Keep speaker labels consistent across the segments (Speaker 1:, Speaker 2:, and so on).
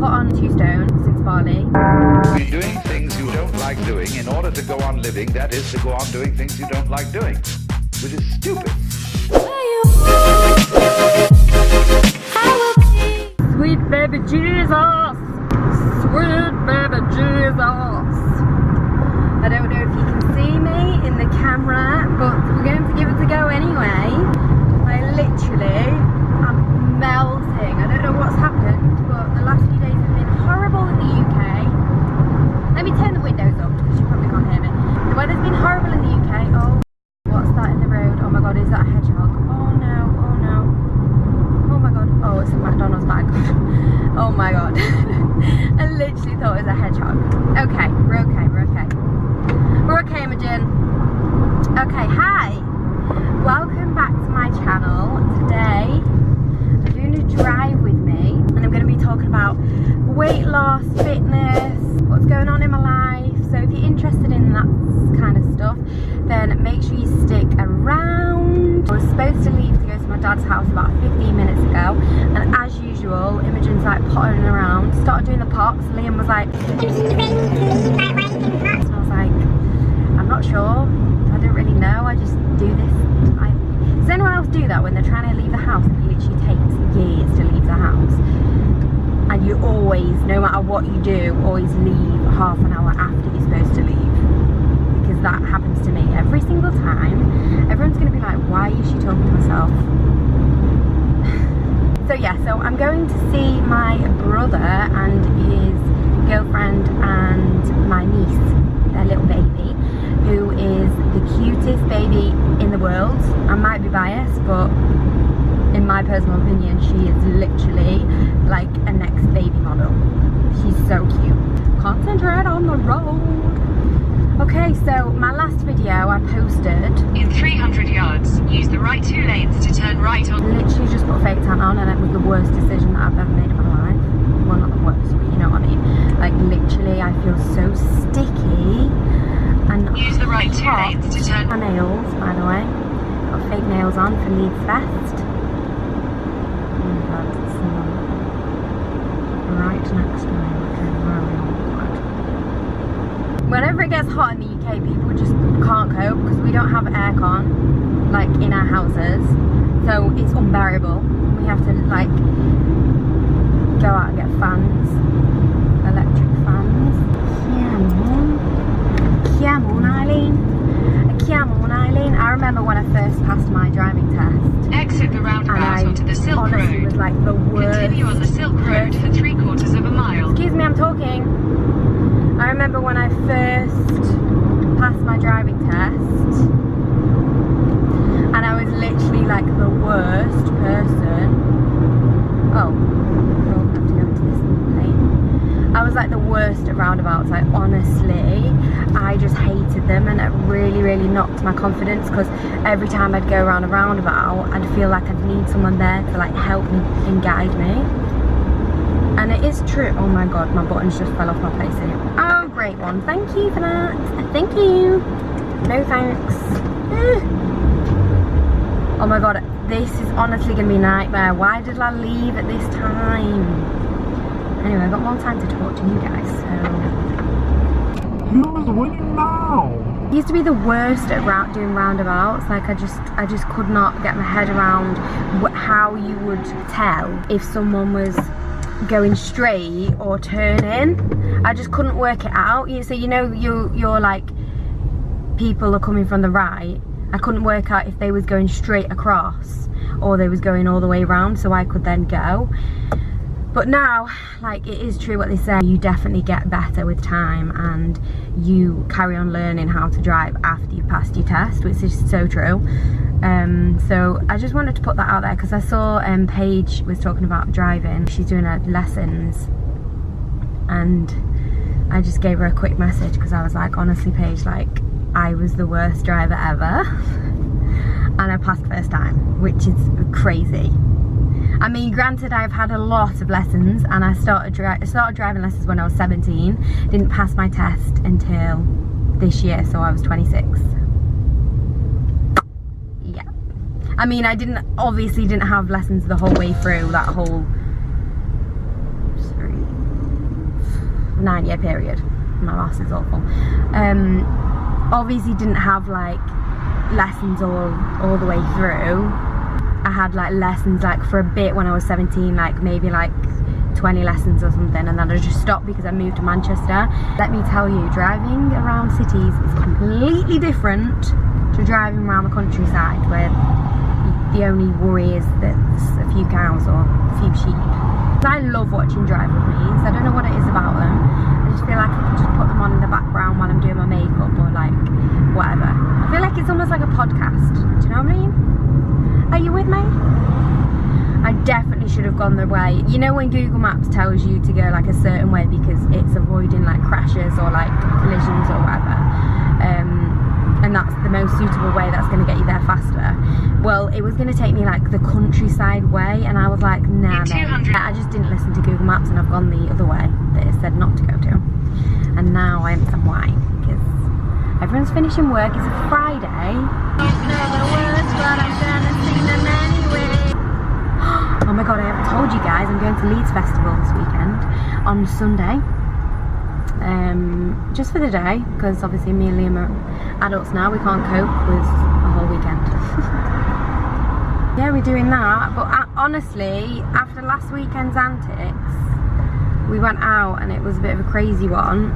Speaker 1: put on 2 stone since Bali.
Speaker 2: Be doing things you don't like doing in order to go on living, that is to go on doing things you don't like doing, which is stupid.
Speaker 1: Sweet baby Jesus! Sweet baby Jesus! I don't know if you can see me in the camera, but we're going to give it a go anyway. I'm melting. I don't know what's happened, but the last few days have been horrible in the UK. Let me turn the windows up because you probably can't hear me. The weather's been horrible in the UK. Oh, what's that in the road? Oh my god, is that a hedgehog? Oh no, oh no. Oh my god. Oh, it's a McDonald's bag. Oh my god. I literally thought it was a hedgehog. Okay, we're okay, we're okay. We're okay, Imogen. Okay, hi. Welcome back to my channel. Today, I'm doing a drive with me and I'm going to be talking about weight loss, fitness, what's going on in my life. So if you're interested in that kind of stuff, then make sure you stick around. I was supposed to leave to go to my dad's house about 15 minutes ago, and as usual, Imogen's like pottering around, started doing the pots. Liam was like, and I was like, I'm not sure, I don't really know, I just do this. Does anyone else do that when they're trying to leave the house? It literally takes years to leave the house, and you always, no matter what you do, always leave half an hour after you're supposed to leave, because that happens to me every single time. Everyone's going to be like, why is she talking to herself? So yeah, so I'm going to see my brother and his girlfriend and my niece, their little baby, who is the cutest baby in the world. I might be biased, but in my personal opinion, she is literally like a next baby model. She's so cute. Concentrate on the road. Okay, so my last video I posted.
Speaker 3: In 300 yards, use the right 2 lanes to turn right on.
Speaker 1: Literally just put fake tan on, and it was the worst decision that I've ever made in my life. Well, not the worst, but you know what I mean. Like literally, I feel so sticky. And
Speaker 3: use the right 2 lanes to turn.
Speaker 1: My nails, by the way. Got fake nails on for Leeds Fest. Oh my god, it's right next to me, which is really awkward. Whenever it gets hot in the UK, people just can't cope because we don't have aircon, like in our houses. So it's unbearable. We have to like go out and get fans, electric fans. Come on, Eileen. Come on, Eileen. I remember when I first passed my driving test.
Speaker 3: Exit the roundabout onto the Silk
Speaker 1: Road. Was like the worst.
Speaker 3: Continue on the Silk Road for 3/4 of a mile.
Speaker 1: Excuse me, I'm talking. I remember when I first passed my driving test, and I was literally like the worst person. Oh, we'll have to go into this lane. I was like the worst at roundabouts. Like honestly, I just hated them, and it really, really knocked my confidence because every time I'd go around a roundabout, I'd feel like I'd need someone there to like help me and guide me. And it is true. Oh my god, my buttons just fell off my place here. Oh, great one. Thank you for that. Thank you. No thanks. Oh my god, this is honestly going to be a nightmare. Why did I leave at this time? Anyway, I've got more time to talk to you guys, so...
Speaker 2: Who's winning now?
Speaker 1: I used to be the worst at doing roundabouts. Like I just could not get my head around how you would tell if someone was going straight or turning. I just couldn't work it out. So you know, you're like, people are coming from the right. I couldn't work out if they was going straight across or they was going all the way around, so I could then go. But now, like, it is true what they say, you definitely get better with time and you carry on learning how to drive after you've passed your test, which is so true. So I just wanted to put that out there because I saw Paige was talking about driving. She's doing her lessons, and I just gave her a quick message because I was like, honestly Paige, like, I was the worst driver ever and I passed first time, which is crazy. I mean, granted, I've had a lot of lessons, and I started driving lessons when I was 17. Didn't pass my test until this year, so I was 26. Yeah. I mean, I obviously didn't have lessons the whole way through, that whole... Sorry. 9-year period. My arse is awful. Obviously didn't have like lessons all the way through. I had like lessons like for a bit when I was 17, like maybe like 20 lessons or something, and then I just stopped because I moved to Manchester. Let me tell you, driving around cities is completely different to driving around the countryside, where the only worry is that there's a few cows or a few sheep. I love watching drive with me's. I don't know what it is about them. I just feel like I can just put them on in the background while I'm doing my makeup or like whatever. I feel like it's almost like a podcast. Do you know what I mean? Are you with me? I definitely should have gone the way, you know when Google Maps tells you to go like a certain way because it's avoiding like crashes or like collisions or whatever, and that's the most suitable way that's going to get you there faster. Well, it was going to take me like the countryside way, and I was like, nah, mate. I just didn't listen to Google Maps and I've gone the other way that it said not to go to. And now I am some wine because everyone's finishing work. It's a Friday. Don't know the words, but I'm gonna sing them anyway. Oh my god, I haven't told you guys, I'm going to Leeds Festival this weekend on Sunday. Just for the day, because obviously me and Liam are adults now, we can't cope with a whole weekend. Yeah, we're doing that, but honestly, after last weekend's antics, we went out and it was a bit of a crazy one.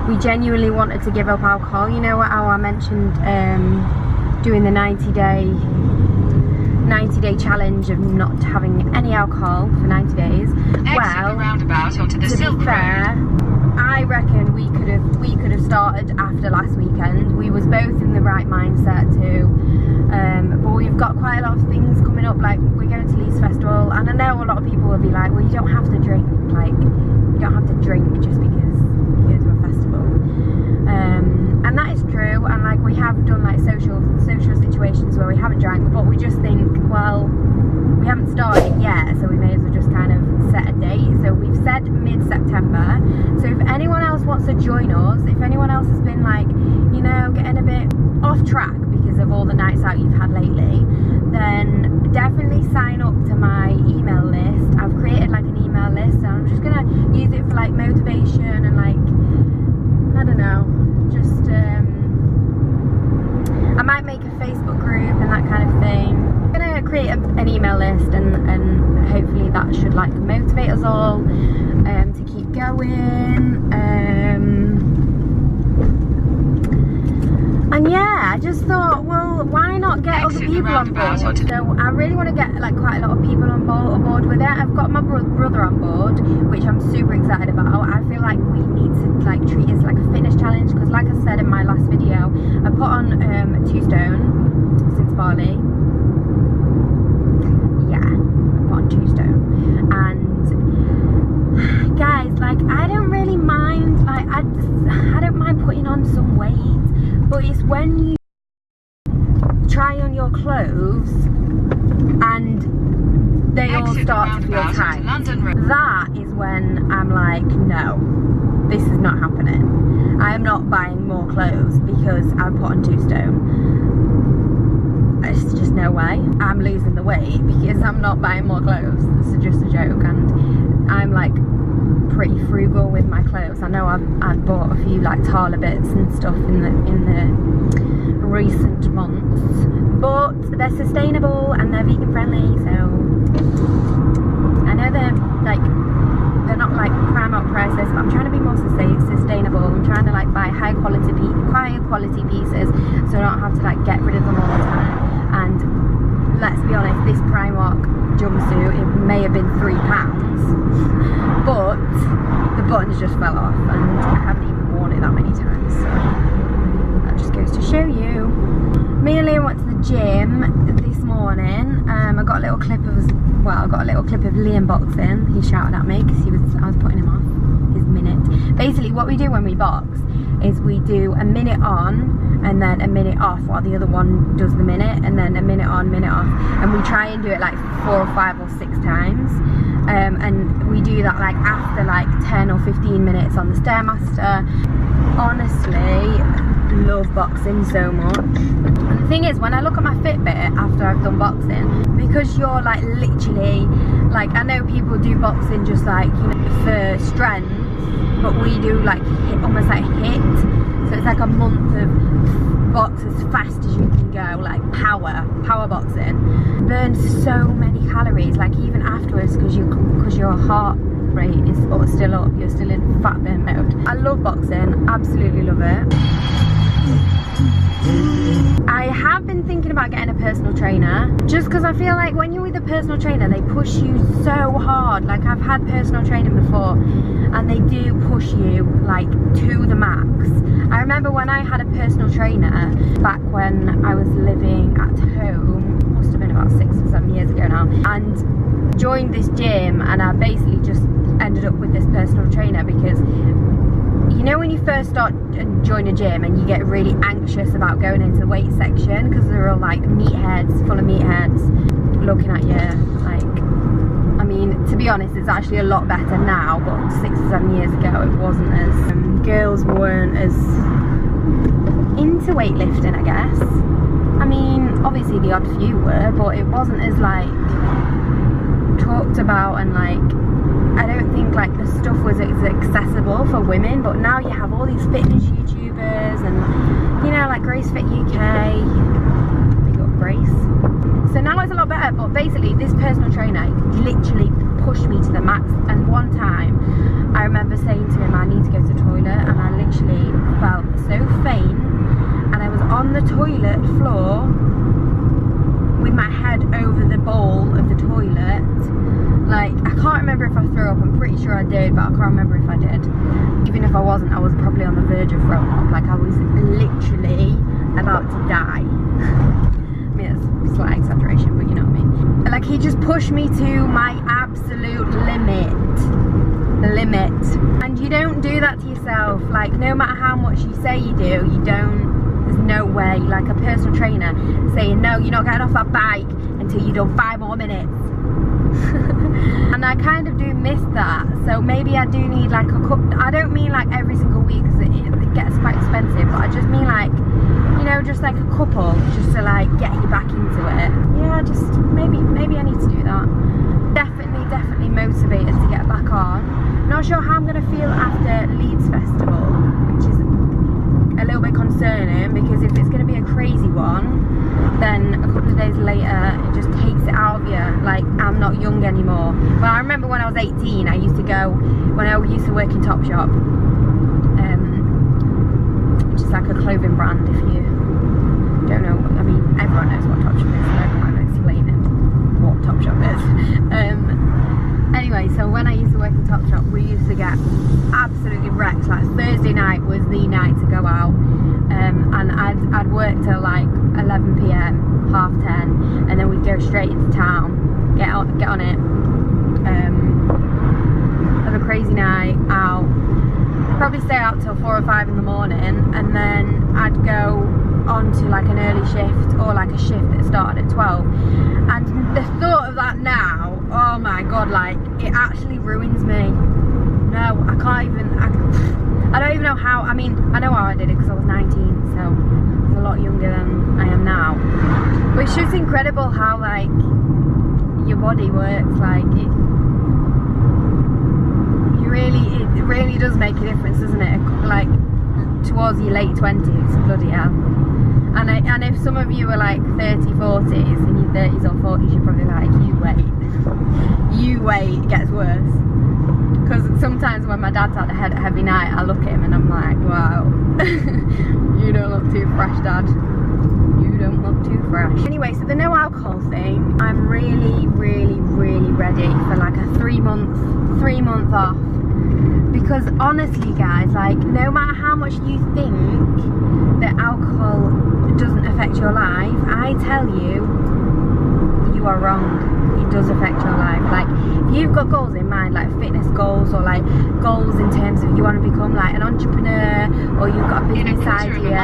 Speaker 1: We genuinely wanted to give up alcohol. You know how I mentioned doing the 90-day challenge of not having any alcohol for 90 days. Well,
Speaker 3: roundabout onto the
Speaker 1: to
Speaker 3: Silk
Speaker 1: be fair, I reckon we could have started after last weekend. We was both in the right mindset too. But we've got quite a lot of things coming up, like we're going to Leeds Festival, and I know a lot of people will be like, well, you don't have to drink, like you don't have to drink just because you go to a festival. And that is true, and like we have done like social situations where we haven't drank, but we just think, well, we haven't started yet, so we may as well just kind of set a date. So we've said mid-September. So if anyone else wants to join us, if anyone else has been like, you know, getting a bit off track because of all the nights out you've had lately, then definitely sign up to my email list. I've created like an email list, and I'm just gonna use it for like motivation and like, I don't know, just I might make a Facebook group and that kind of thing. I'm gonna create an email list, and hopefully that should like motivate us all to keep going. And yeah, I just thought, well, why not get other people on board? So I really want to get like quite a lot of people on board with it. I've got my brother on board, which I'm super excited about. I feel like we need to like treat it as like a fitness challenge, because like I said in my last video, I put on 2 stone since Bali. Yeah, I put on 2 stone, and guys, like I don't really mind, like I don't mind putting on some weight. But it's when you try on your clothes and they all start to feel tight. That is when I'm like, no, this is not happening. I am not buying more clothes because I put on 2 stone. It's just no way. I'm losing the weight because I'm not buying more clothes. This is just a joke, and I'm like pretty frugal with my clothes. I know I've bought a few like Tala bits and stuff in the recent months, but they're sustainable and they're vegan friendly, so I know they're not like Primark prices, but I'm trying to be more sustainable. I'm trying to like buy high quality pieces, so I don't have to like get rid of them all the time. And let's be honest, this Primark jumpsuit, it may have been £3, but the buttons just fell off and I haven't even worn it that many times, so that just goes to show you. Me and Liam went to the gym this morning. I got a little clip of Liam boxing. He shouted at me because I was putting him off his minute. Basically what we do when we box is we do a minute on and then a minute off while the other one does the minute, and then a minute on, minute off, and we try and do it like 4 or 5 or 6 times. And we do that like after like 10 or 15 minutes on the Stairmaster. Honestly, love boxing so much. And the thing is, when I look at my Fitbit after I've done boxing, because you're like literally Like, I know people do boxing just like, you know, for strength, but we do like almost like HIIT. So it's like a month of box as fast as you can go, like power boxing. Burns so many calories, like even afterwards, because your heart rate is still up, you're still in fat burn mode. I love boxing, absolutely love it. I have been thinking about getting a personal trainer, just because I feel like when you're with a personal trainer, they push you so hard. Like, I've had personal training before, and they do push you like to the max. I remember when I had a personal trainer back when I was living at home, must have been about 6 or 7 years ago now, and joined this gym, and I basically just ended up with this personal trainer because, you know, when you first start and join a gym and you get really anxious about going into the weight section because they're all like meatheads, full of meatheads looking at you. Like, I mean, to be honest, it's actually a lot better now, but 6 or 7 years ago it wasn't as, girls weren't as into weightlifting, I guess. I mean, obviously the odd few were, but it wasn't as like talked about, and like, I don't think like the stuff was as accessible for women. But now you have all these fitness YouTubers and, you know, like Grace Fit UK, big up Grace. So now it's a lot better, but basically this personal trainer literally pushed me to the max. And one time I remember saying to him, I need to go to the toilet, and I literally felt so faint, and I was on the toilet floor with my head over the bowl of the toilet. Like, I can't remember if I threw up, I'm pretty sure I did, but I can't remember if I did. Even if I wasn't, I was probably on the verge of throwing up. Like, I was literally about to die. I mean, that's a slight exaggeration, but you know what I mean. Like, he just pushed me to my absolute limit. And you don't do that to yourself. Like, no matter how much you say you do, you don't. There's no way. Like, a personal trainer saying, no, you're not getting off that bike until you've done 5 more minutes. And I kind of do miss that, so maybe I do need like a cup. I don't mean like every single week because it gets quite expensive, but I just mean like, you know, just like a couple, just to like get you back into it. Yeah, just maybe I need to do that. Definitely motivated to get back on. Not sure how I'm going to feel after Leeds Festival, which is a little bit concerning, because if it's going to be a crazy one, then a couple of days later it just takes it out of you. Like, I'm not young anymore. Well, I remember when I was 18, I used to go, when I used to work in Topshop, which is like a clothing brand. If you don't know, I mean, everyone knows what Topshop is, so I'm explaining what Topshop is. Anyway, so when I used to work in Topshop, we used to get absolutely wrecked. Like, Thursday night was the night to go out, and I'd work till like 11 PM, 10:30, and then we'd go straight into town, get on it, have a crazy night out, probably stay out till 4 or 5 in the morning, and then I'd go on to like an early shift or like a shift that started at 12. And the thought of that now, oh my god, like, it actually ruins me. No, I can't even, I don't even know how. I mean, I know how I did it because I was 19, so I was a lot younger than I am now. But it's just incredible how like your body works. Like, it really does make a difference, doesn't it? Like, towards your late 20s, bloody hell. And if some of you are like 30, 40s, in your 30s or 40s, you're probably like, you wait, it gets worse. Because sometimes when my dad's had a heavy night, I look at him and I'm like, wow, you don't look too fresh, Dad. You don't look too fresh. Anyway, so the no alcohol thing, I'm really ready for like a 3 month off. Because honestly, guys, like, no matter how much you think that alcohol doesn't affect your life, I tell you, you are wrong. It does affect your life. Like, if you've got goals in mind, like fitness goals, or like goals in terms of you want to become like an entrepreneur, or you've got a business idea,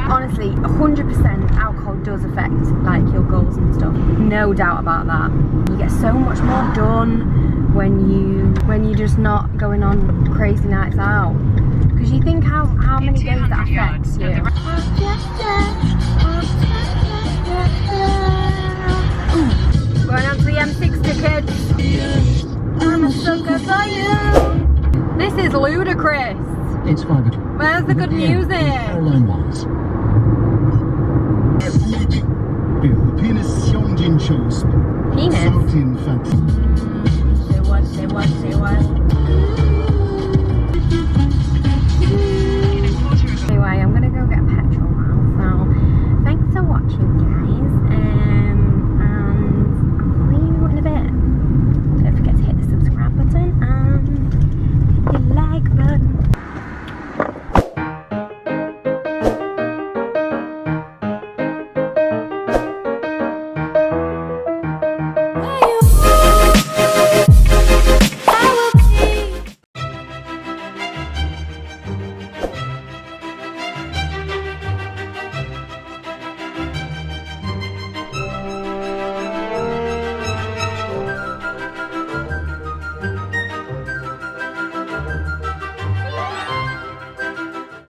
Speaker 1: honestly, 100% alcohol does affect like your goals and stuff. No doubt about that. You get so much more done when you're just not going on crazy nights out, because you think how many days that affects you. Going on to the M60, kids. I'm a sucker for you. This is ludicrous.
Speaker 4: It's quite good.
Speaker 1: Where's the good music?
Speaker 4: Caroline Wise.
Speaker 5: Penis 胸进 shows.
Speaker 1: Penis?
Speaker 5: Something fancy.
Speaker 1: Say what?